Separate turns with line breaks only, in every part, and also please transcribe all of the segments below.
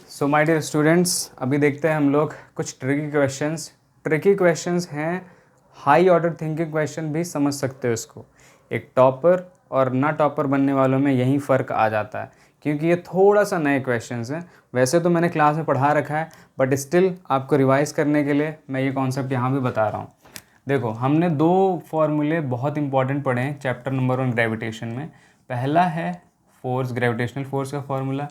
So my dear students, अभी देखते हैं हम लोग कुछ ट्रिकी क्वेश्चंस हैं। हाई ऑर्डर थिंकिंग क्वेश्चन भी समझ सकते हो इसको। एक टॉपर और ना टॉपर बनने वालों में यही फ़र्क आ जाता है, क्योंकि ये थोड़ा सा नए क्वेश्चंस हैं। वैसे तो मैंने क्लास में पढ़ा रखा है, बट स्टिल आपको रिवाइज़ करने के लिए मैं ये कॉन्सेप्ट यहाँ भी बता रहा हूँ। देखो, हमने दो फॉर्मूले बहुत इंपॉर्टेंट पढ़े हैं चैप्टर नंबर 1 ग्रेविटेशन में। पहला है फोर्स, ग्रेविटेशनल फोर्स का फॉर्मूला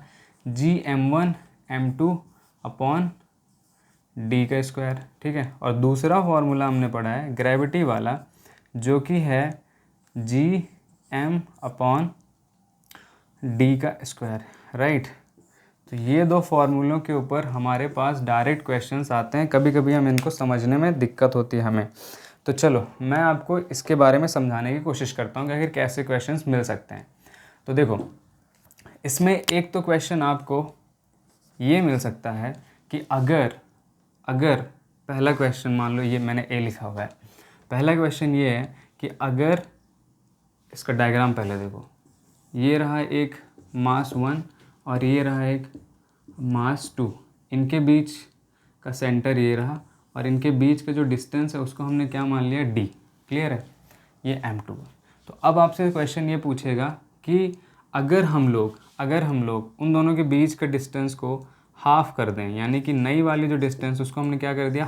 Gm1m2 अपॉन डी का स्क्वायर, ठीक है। और दूसरा फॉर्मूला हमने पढ़ा है ग्रेविटी वाला, जो कि है Gm अपॉन डी का स्क्वायर, राइट। तो ये दो फार्मूलों के ऊपर हमारे पास डायरेक्ट क्वेश्चंस आते हैं। कभी कभी हम इनको समझने में दिक्कत होती है हमें। तो चलो मैं आपको इसके बारे में समझाने की कोशिश करता हूँ कि आखिर कैसे क्वेश्चंस मिल सकते हैं। तो देखो, इसमें एक तो क्वेश्चन आपको ये मिल सकता है कि अगर पहला क्वेश्चन, मान लो ये मैंने ए लिखा हुआ है। पहला क्वेश्चन ये है कि अगर, इसका डायग्राम पहले देखो, ये रहा एक मास 1 और ये रहा एक मास 2, इनके बीच का सेंटर ये रहा और इनके बीच का जो डिस्टेंस है उसको हमने क्या मान लिया, d। क्लियर है, ये m2 है। तो अब आपसे क्वेश्चन ये पूछेगा कि अगर हम लोग उन दोनों के बीच का डिस्टेंस को हाफ कर दें, यानी कि नई वाली जो डिस्टेंस उसको हमने क्या कर दिया,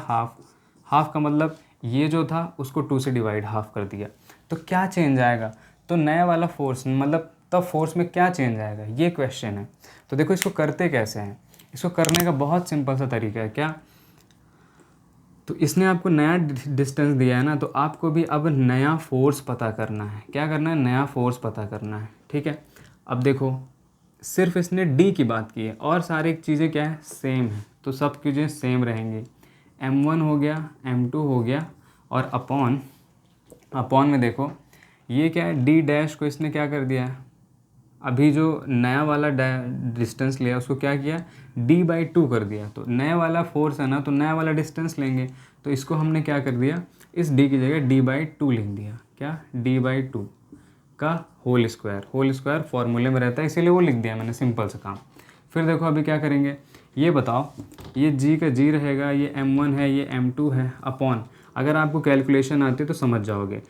हाफ का मतलब ये जो था उसको 2 से डिवाइड हाफ कर दिया, तो क्या चेंज आएगा। तो नया वाला फोर्स, मतलब तब फोर्स में क्या चेंज आएगा, ये क्वेश्चन है। तो देखो इसको करते कैसे हैं। इसको करने का बहुत सिंपल सा तरीका है। क्या, तो इसने आपको नया डिस्टेंस दिया है ना, तो आपको भी अब नया फोर्स पता करना है। क्या करना है, नया फोर्स पता करना है, ठीक है। अब देखो, सिर्फ इसने डी की बात की है और सारी चीज़ें क्या है, सेम है, तो सब चीज़ें सेम रहेंगी। m1 हो गया, m2 हो गया, और अपॉन में देखो ये क्या है, डी डैश को इसने क्या कर दिया है, अभी जो नया वाला डिस्टेंस लिया उसको क्या किया, d/2 कर दिया। तो नया वाला फोर्स है ना, तो नया वाला डिस्टेंस लेंगे, तो इसको हमने क्या कर दिया, इस d की जगह d/2 लिख दिया। क्या, d/2 का होल स्क्वायर फॉर्मूले में रहता है, इसीलिए वो लिख दिया मैंने, सिंपल सा काम। फिर देखो अभी क्या करेंगे, ये बताओ, ये g का g रहेगा, ये m1 है, ये m2 है, अपॉन, अगर आपको कैलकुलेशन आती है तो समझ जाओगे,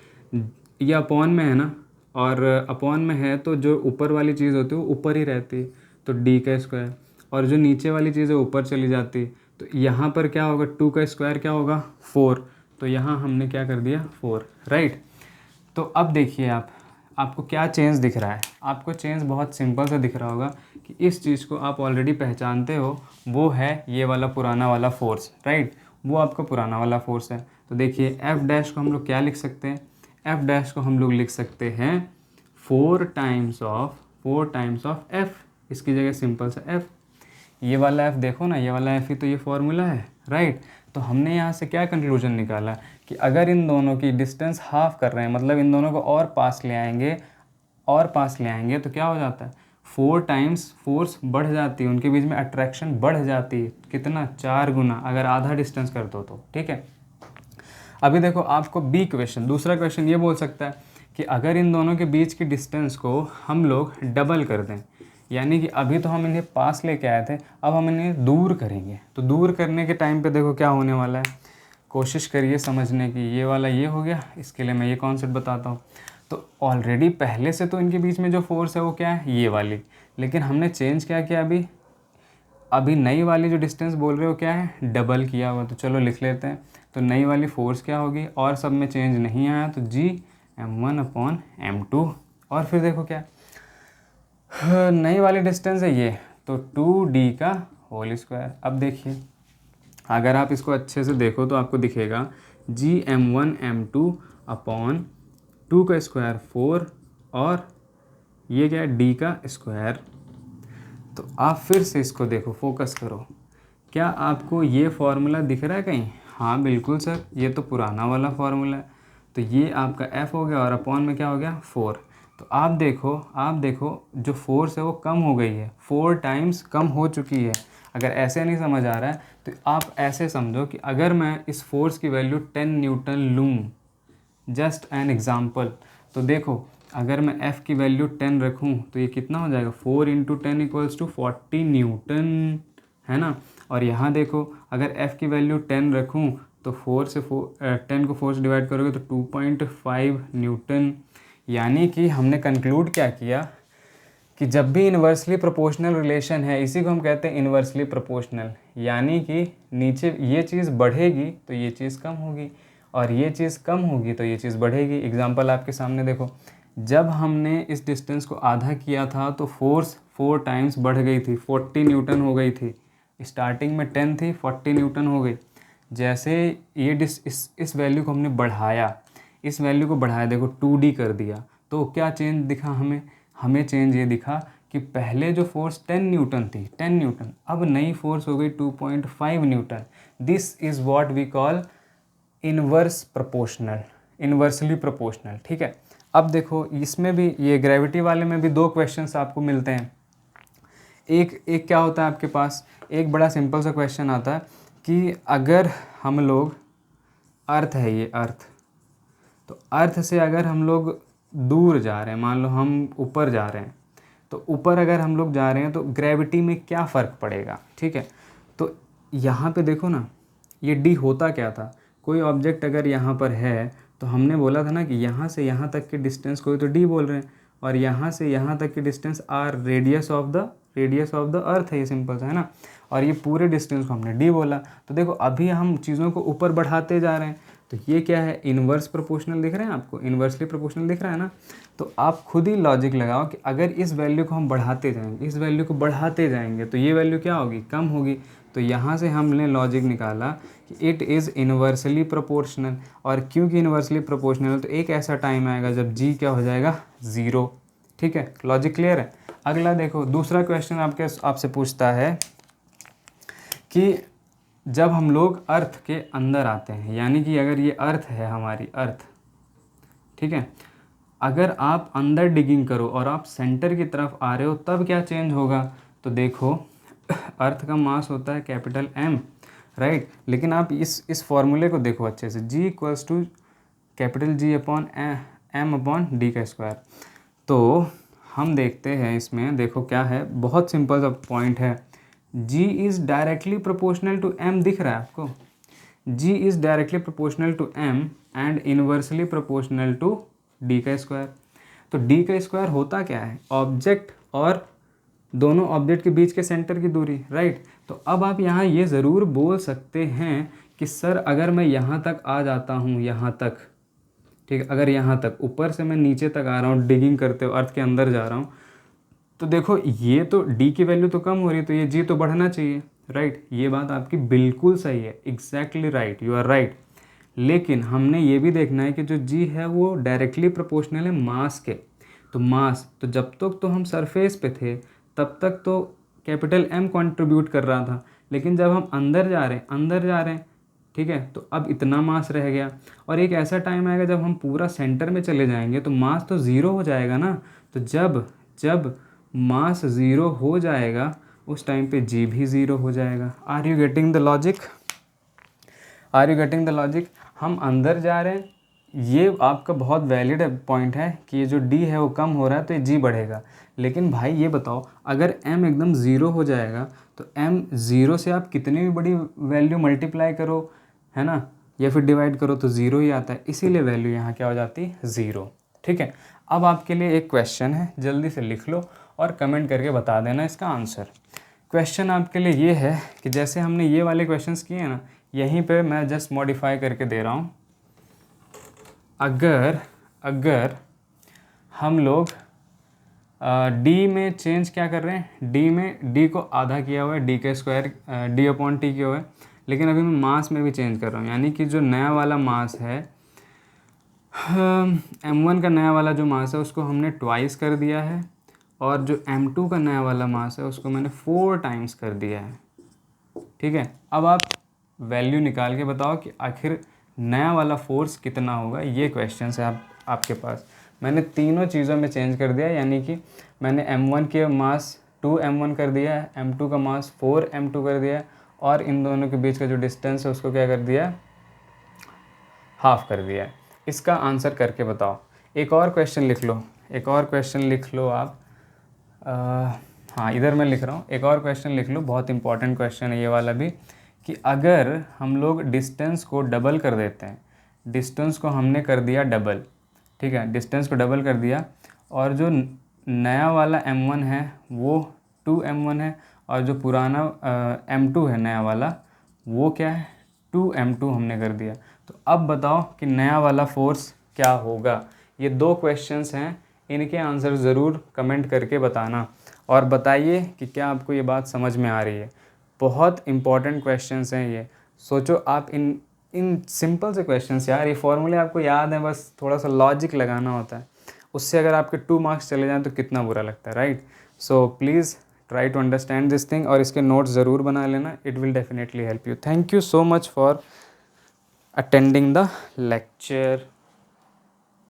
ये अपॉन में है ना, और अपॉन में है तो जो ऊपर वाली चीज़ होती है वो ऊपर ही रहती है, तो डी का स्क्वायर, और जो नीचे वाली चीज़ है ऊपर चली जाती, तो यहाँ पर क्या होगा, 2 का स्क्वायर क्या होगा, 4, तो यहाँ हमने क्या कर दिया, 4, राइट। तो अब देखिए आपको क्या चेंज दिख रहा है। आपको चेंज बहुत सिंपल सा दिख रहा होगा कि इस चीज़ को आप ऑलरेडी पहचानते हो, वो है ये वाला पुराना वाला फोर्स, राइट, वो आपका पुराना वाला फोर्स है। तो देखिए एफ डैश को हम लोग क्या लिख सकते हैं, एफ डैश को हम लोग लिख सकते हैं 4 टाइम्स ऑफ एफ, इसकी जगह सिंपल सा एफ। ये वाला एफ देखो ना, ये वाला एफ ही तो ये फॉर्मूला है, राइट। तो हमने यहाँ से क्या कंक्लूजन निकाला कि अगर इन दोनों की डिस्टेंस हाफ कर रहे हैं, मतलब इन दोनों को और पास ले आएंगे तो क्या हो जाता है, 4 टाइम्स फोर्स बढ़ जाती है, उनके बीच में अट्रैक्शन बढ़ जाती है, कितना, 4 गुना, अगर आधा डिस्टेंस कर दो तो, ठीक है। अभी देखो आपको बी क्वेश्चन, दूसरा क्वेश्चन ये बोल सकता है कि अगर इन दोनों के बीच की डिस्टेंस को हम लोग डबल कर दें, यानी कि अभी तो हम इन्हें पास लेके आए थे, अब हम इन्हें दूर करेंगे, तो दूर करने के टाइम पे देखो क्या होने वाला है, कोशिश करिए समझने की। ये वाला ये हो गया, इसके लिए मैं ये कॉन्सेप्ट बताता हूँ। तो ऑलरेडी पहले से तो इनके बीच में जो फोर्स है वो क्या है, ये वाली, लेकिन हमने चेंज क्या किया, अभी नई वाली जो डिस्टेंस बोल रहे हो क्या है, डबल किया हुआ। तो चलो लिख लेते हैं, तो नई वाली फोर्स क्या होगी, और सब में चेंज नहीं आया, तो Gm1/m2, और फिर देखो क्या, नई वाली डिस्टेंस है ये, तो 2d का होल स्क्वायर। अब देखिए अगर आप इसको अच्छे से देखो तो आपको दिखेगा Gm1m2 अपॉन 2 का स्क्वायर 4, और ये क्या है, d का स्क्वायर। तो आप फिर से इसको देखो, फोकस करो, क्या आपको ये फार्मूला दिख रहा है कहीं, हाँ बिल्कुल सर, ये तो पुराना वाला फार्मूला है। तो ये आपका f हो गया, और अपॉन में क्या हो गया, 4। तो आप देखो जो फोर्स है वो कम हो गई है, 4 टाइम्स कम हो चुकी है। अगर ऐसे नहीं समझ आ रहा है तो आप ऐसे समझो कि अगर मैं इस फोर्स की वैल्यू 10 न्यूटन लूँ, जस्ट एन एग्ज़ाम्पल, तो देखो अगर मैं f की वैल्यू 10 रखूँ तो ये कितना हो जाएगा, 4 × 10 = 40 न्यूटन, है ना। और यहाँ देखो अगर F की वैल्यू 10 रखूँ तो 10 को 4 से डिवाइड करोगे तो 2.5 न्यूटन। यानी कि हमने कंक्लूड क्या किया कि जब भी इन्वर्सली प्रोपोर्शनल रिलेशन है, इसी को हम कहते हैं इन्वर्सली प्रोपोर्शनल, यानी कि नीचे ये चीज़ बढ़ेगी तो ये चीज़ कम होगी, और ये चीज़ कम होगी तो ये चीज़ बढ़ेगी। एग्जांपल आपके सामने देखो, जब हमने इस डिस्टेंस को आधा किया था तो फोर्स 4 टाइम्स बढ़ गई थी, 40 न्यूटन हो गई थी। स्टार्टिंग में 10 थी, 40 न्यूटन हो गई। जैसे ये इस वैल्यू को हमने बढ़ाया, इस वैल्यू को बढ़ाया, देखो 2D कर दिया, तो क्या चेंज दिखा हमें चेंज ये दिखा कि पहले जो फोर्स 10 न्यूटन थी, 10 न्यूटन, अब नई फोर्स हो गई 2.5 newton. This is what we call inverse proportional, inversely proportional. ठीक है, अब देखो इसमें भी, ये ग्रेविटी वाले में भी 2 क्वेश्चंस आपको मिलते हैं। एक क्या होता है आपके पास, एक बड़ा सिंपल सा क्वेश्चन आता है कि अगर हम लोग, अर्थ है ये अर्थ, तो अर्थ से अगर हम लोग दूर जा रहे हैं, मान लो हम ऊपर जा रहे हैं, तो ऊपर अगर हम लोग जा रहे हैं तो ग्रेविटी में क्या फ़र्क पड़ेगा। ठीक है, तो यहाँ पे देखो ना, ये डी होता क्या था, कोई ऑब्जेक्ट अगर यहाँ पर है तो हमने बोला था ना कि यहाँ से यहाँ तक के डिस्टेंस को तो डी बोल रहे हैं, और यहाँ से यहाँ तक की distance R radius of the earth है, ये सिंपल सा है ना, और ये पूरे डिस्टेंस को हमने डी बोला। तो देखो अभी हम चीज़ों को ऊपर बढ़ाते जा रहे हैं, तो ये क्या है, इन्वर्स प्रोपोर्शनल दिख रहे हैं आपको, इन्वर्सली प्रोपोर्शनल दिख रहा है ना। तो आप खुद ही लॉजिक लगाओ कि अगर इस वैल्यू को हम बढ़ाते जाएंगे, इस वैल्यू को बढ़ाते जाएंगे, तो ये वैल्यू क्या होगी, कम होगी। तो यहाँ से हमने लॉजिक निकाला कि इट इज़ इन्वर्सली प्रोपोर्शनल, और क्योंकि इन्वर्सली प्रोपोर्शनल तो एक ऐसा टाइम आएगा जब जी क्या हो जाएगा, 0। ठीक है, लॉजिक क्लियर है। अगला देखो, दूसरा क्वेश्चन आपसे पूछता है कि जब हम लोग अर्थ के अंदर आते हैं, यानी कि अगर ये अर्थ है हमारी अर्थ, ठीक है, अगर आप अंदर डिगिंग करो और आप सेंटर की तरफ आ रहे हो तब क्या चेंज होगा। तो देखो अर्थ का मास होता है कैपिटल M, राइट, लेकिन आप इस फॉर्मूले को देखो अच्छे से, G equals to capital G upon M upon D का स्क्वायर। तो हम देखते हैं इसमें, देखो क्या है, बहुत सिंपल सा पॉइंट है, G is directly proportional to M, दिख रहा है आपको, G is directly proportional to M and inversely proportional to D का स्क्वायर। तो D का स्क्वायर होता क्या है, ऑब्जेक्ट और दोनों ऑब्जेक्ट के बीच के सेंटर की दूरी, राइट। तो अब आप यहाँ ये ज़रूर बोल सकते हैं कि सर अगर मैं यहाँ तक आ जाता हूँ, यहाँ तक, ठीक है, अगर यहाँ तक, ऊपर से मैं नीचे तक आ रहा हूँ डिगिंग करते हुए, अर्थ के अंदर जा रहा हूँ, तो देखो ये तो D की वैल्यू तो कम हो रही है, तो ये G तो बढ़ना चाहिए, राइट। ये बात आपकी बिल्कुल सही है, exactly right, you are right. लेकिन हमने ये भी देखना है कि जो G है वो डायरेक्टली प्रोपोर्शनल है मास के। तो मास, तो जब तक तो हम सरफेस पे थे तब तक तो कैपिटल M कंट्रीब्यूट कर रहा था, लेकिन जब हम अंदर जा रहे हैं, ठीक है, तो अब इतना मास रह गया, और एक ऐसा टाइम आएगा जब हम पूरा सेंटर में चले जाएंगे तो मास तो ज़ीरो हो जाएगा ना। तो जब मास ज़ीरो हो जाएगा उस टाइम पे G भी ज़ीरो हो जाएगा। Are you getting the logic, are you getting the logic. हम अंदर जा रहे हैं, ये आपका बहुत वैलिड पॉइंट है कि ये जो D है वो कम हो रहा है तो ये G बढ़ेगा। लेकिन भाई ये बताओ, अगर M एकदम ज़ीरो हो जाएगा तो M ज़ीरो से आप कितनी भी बड़ी वैल्यू मल्टीप्लाई करो, है ना, या फिर डिवाइड करो तो ज़ीरो ही आता है, इसीलिए वैल्यू यहाँ क्या हो जाती है, ज़ीरो। ठीक है, अब आपके लिए एक क्वेश्चन है, जल्दी से लिख लो और कमेंट करके बता देना इसका आंसर। क्वेश्चन आपके लिए ये है कि जैसे हमने ये वाले क्वेश्चंस किए हैं ना, यहीं पे मैं जस्ट मॉडिफाई करके दे रहा हूँ। अगर हम लोग डी में चेंज क्या कर रहे हैं, डी में डी को आधा किया हुआ है, डी का स्क्वायर डी अपॉन टी किया हुआ है, लेकिन अभी मैं मास में भी चेंज कर रहा हूँ, यानी कि जो नया वाला मास है M1 का नया वाला जो मास है उसको हमने ट्वाइस कर दिया है, और जो M2 का नया वाला मास है उसको मैंने 4 टाइम्स कर दिया है। ठीक है, अब आप वैल्यू निकाल के बताओ कि आखिर नया वाला फोर्स कितना होगा, ये क्वेश्चन है आपके पास। मैंने तीनों चीज़ों में चेंज कर दिया, यानी कि मैंने M1 के मास 2M1 कर दिया है, M2 का मास 4M2 कर दिया है, और इन दोनों के बीच का जो डिस्टेंस है उसको क्या कर दिया, हाफ कर दिया है। इसका आंसर करके बताओ। एक और क्वेश्चन लिख लो, एक और क्वेश्चन लिख लो आप। हाँ इधर मैं लिख रहा हूँ, एक और क्वेश्चन लिख लो, बहुत इंपॉर्टेंट क्वेश्चन है ये वाला भी, कि अगर हम लोग डिस्टेंस को डबल कर देते हैं, डिस्टेंस को हमने कर दिया डबल, ठीक है, डिस्टेंस को डबल कर दिया, और जो नया वाला m1 है वो 2m1 है, और जो पुराना m2 है नया वाला वो क्या है 2m2 हमने कर दिया। तो अब बताओ कि नया वाला फोर्स क्या होगा। ये दो क्वेश्चंस हैं, इनके आंसर ज़रूर कमेंट करके बताना, और बताइए कि क्या आपको ये बात समझ में आ रही है। बहुत इंपॉर्टेंट क्वेश्चंस हैं ये। सोचो आप इन सिंपल से क्वेश्चंस, यार ये फॉर्मूले आपको याद है, बस थोड़ा सा लॉजिक लगाना होता है, उससे अगर आपके 2 मार्क्स चले जाएं तो कितना बुरा लगता है, right. So please try to understand this thing, और इसके नोट्स ज़रूर बना लेना, it will definitely help you. Thank you so much for attending the lecture.